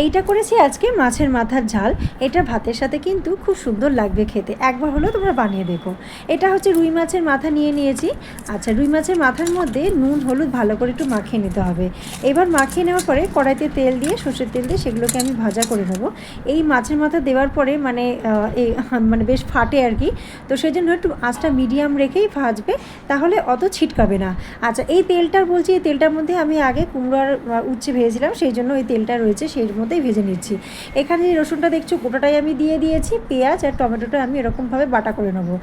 এইটা করেছি আজকে মাছের মাথার ঝাল। এটা ভাতের সাথে কিন্তু খুব সুন্দর লাগবে খেতে, একবার হলেও তোমরা বানিয়ে দেখো। এটা হচ্ছে রুই মাছের মাথা নিয়ে নিয়েছি। আচ্ছা, রুই মাছের মাথার মধ্যে নুন হলুদ ভালো করে একটু মাখিয়ে নিতে হবে। এবার মাখিয়ে নেওয়ার পরে কড়াইতে তেল দিয়ে, সর্ষের তেল দিয়ে সেগুলোকে আমি ভাজা করে নেবো। এই মাছের মাথা দেওয়ার পরে মানে বেশ ফাটে আর কি, তো সেই জন্য একটু আঁচটা মিডিয়াম রেখেই ভাজবে, তাহলে অত ছিটকাবে না। আচ্ছা, এই তেলটার বলছি, এই তেলটার মধ্যে আমি আগে কুমড়ো আর উচ্ছে ভেজেছিলাম, সেই জন্য এই তেলটা রয়েছে, সেই মধ্যেই ভেজে নিচ্ছি। এখানে যে রসুনটা দেখছো গোটাটাই আমি দিয়ে দিয়েছি, পেঁয়াজ আর টমেটোটা আমি এরকমভাবে বাটা করে নেবো।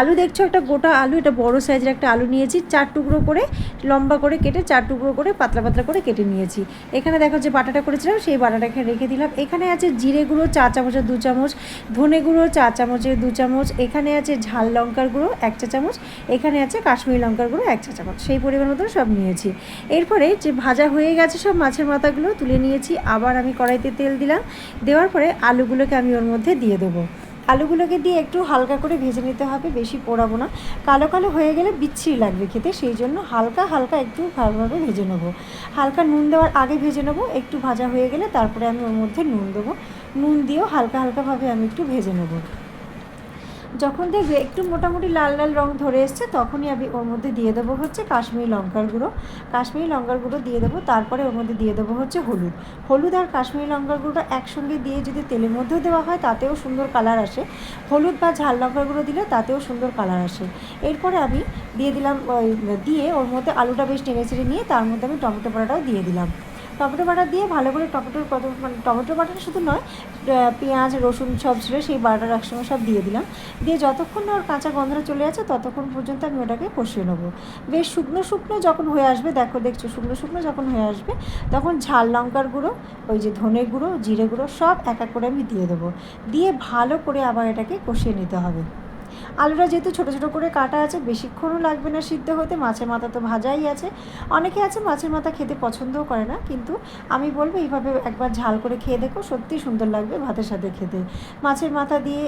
আলু দেখছো, একটা গোটা আলু, এটা বড় সাইজের একটা আলু নিয়েছি, 4 টুকরো করে লম্বা করে কেটে 4 টুকরো করে পাতলা পাতলা করে কেটে নিয়েছি। এখানে দেখো যে বাটাটা করেছিলাম সেই বাটাটাকে রেখে দিলাম। এখানে আছে জিরে গুঁড়ো 4 চামচের 2 চামচ, ধনে গুঁড়ো 4 চামচের 2 চামচ, এখানে আছে ঝাল লঙ্কার গুঁড়ো 1 চা চামচ, এখানে আছে কাশ্মীরি লঙ্কার গুঁড়ো 1 চা চামচ, সেই পরিমাণ মতো সব নিয়েছি। এরপরে যে ভাজা হয়ে গেছে সব মাছের মাথাগুলো তুলে নিয়েছি, আবার আমি কড়াইতে তেল দিলাম। দেওয়ার পরে আলুগুলোকে আমি ওর মধ্যে দিয়ে দেবো। আলুগুলোকে দিয়ে একটু হালকা করে ভেজে নিতে হবে, বেশি পোড়াবো না, কালো কালো হয়ে গেলে বিচ্ছিরি লাগবে খেতে, সেই জন্য হালকা হালকা একটু ভালোভাবে ভেজে নেবো। হালকা নুন দেওয়ার আগে ভেজে নেবো, একটু ভাজা হয়ে গেলে তারপরে আমি ওর মধ্যে নুন দেবো। নুন দিয়েও হালকা হালকাভাবে আমি একটু ভেজে নেবো। যখন দেখবে একটু মোটামুটি লাল লাল রং ধরে এসছে, তখনই আমি ওর মধ্যে দিয়ে দেবো হচ্ছে কাশ্মীরি লঙ্কার গুঁড়ো। কাশ্মীরি লঙ্কার গুঁড়ো দিয়ে দেবো, তারপরে ওর মধ্যে দিয়ে দেবো হচ্ছে হলুদ। হলুদ আর কাশ্মীরি লঙ্কার গুঁড়োটা একসঙ্গে দিয়ে যদি তেলের মধ্যেও দেওয়া হয় তাতেও সুন্দর কালার আসে, হলুদ বা ঝাল লঙ্কার গুঁড়ো দিলে তাতেও সুন্দর কালার আসে। এরপরে আমি দিয়ে দিলাম, দিয়ে ওর মধ্যে আলুটা বেশ টেনে ছেড়ে নিয়ে তার মধ্যে আমি টমেটো বাটাটাও দিয়ে দিলাম। টমেটো বাটা দিয়ে ভালো করে টমেটো বাটাটা শুধু নয়, পেঁয়াজ রসুন সব ছিল, সেই বাটার একসঙ্গে সব দিয়ে দিলাম। দিয়ে যতক্ষণ না ওর কাঁচা গন্ধটা চলে যাচ্ছে ততক্ষণ পর্যন্ত আমি ওটাকে কষিয়ে নেবো। বেশ শুকনো শুকনো যখন হয়ে আসবে, দেখছো শুকনো শুকনো যখন হয়ে আসবে, তখন ঝাল লঙ্কার গুঁড়ো, ওই যে ধনে গুঁড়ো জিরে গুঁড়ো সব এক এক করে আমি দিয়ে দেবো। দিয়ে ভালো করে আবার এটাকে কষিয়ে নিতে হবে। আলুটা যেহেতু ছোটো ছোটো করে কাটা আছে, বেশিক্ষণও লাগবে না সিদ্ধ হতে, মাছের মাথা তো ভাজাই আছে। অনেকে আছে মাছের মাথা খেতে পছন্দও করে না, কিন্তু আমি বলবো এইভাবে একবার ঝাল করে খেয়ে দেখো, সত্যিই সুন্দর লাগবে ভাতের সাথে খেতে। মাছের মাথা দিয়ে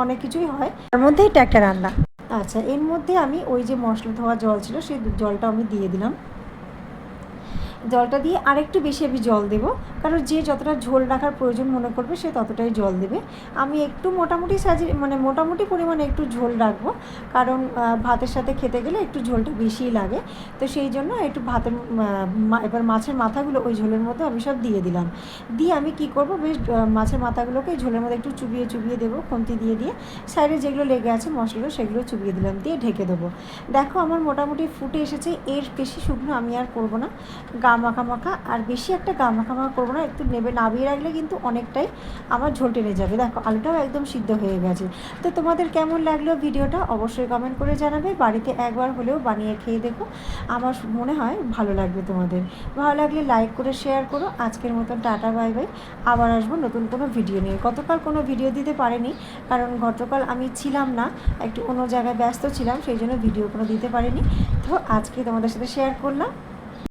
অনেক কিছুই হয়, তার মধ্যে এটা একটা রান্না। আচ্ছা, এর মধ্যে আমি ওই যে মশলা ধোয়া জল ছিল সেই জলটা আমি দিয়ে দিলাম। জলটা দিয়ে আরেকটু বেশি আমি জল দেবো, কারণ যে যতটা ঝোল রাখার প্রয়োজন মনে করবে সে ততটাই জল দেবে। আমি একটু মোটামুটি মানে মোটামুটি পরিমাণে একটু ঝোল রাখবো, কারণ ভাতের সাথে খেতে গেলে একটু ঝোলটা বেশিই লাগে, তো সেই জন্য একটু ভাতের এবার মাছের মাথাগুলো ওই ঝোলের মধ্যে আমি সব দিয়ে দিলাম। দিয়ে আমি কি করব, বেশ মাছের মাথাগুলোকে ঝোলের মধ্যে একটু চুবিয়ে চুবিয়ে দেবো, খুন্তি দিয়ে দিয়ে সাইডে যেগুলো লেগে আছে মশলাগুলো সেগুলো চুবিয়ে দিলাম, দিয়ে ঢেকে দেবো। দেখো আমার মোটামুটি ফুটে এসেছে, এর বেশি শুকনো আমি আর করবো না, গা মাখা মাখা, আর বেশি একটা গা মাখা মাখা করবো না, একটু নাবিয়ে রাখলে কিন্তু অনেকটাই আমার ঝোল টেনে যাবে। দেখো আলুটাও একদম সিদ্ধ হয়ে গেছে। তো তোমাদের কেমন লাগলো ভিডিওটা অবশ্যই কমেন্ট করে জানাবে, বাড়িতে একবার হলেও বানিয়ে খেয়ে দেখো, আমার মনে হয় ভালো লাগবে তোমাদের। ভালো লাগলে লাইক করে শেয়ার করো। আজকের মতন টাটা বাই বাই, আবার আসবো নতুন কোনো ভিডিও নিয়ে। গতকাল কোনো ভিডিও দিতে পারিনি, কারণ গতকাল আমি ছিলাম না, একটু অন্য জায়গায় ব্যস্ত ছিলাম, সেই জন্য ভিডিও কোনো দিতে পারিনি, তো আজকে তোমাদের সাথে শেয়ার করলাম।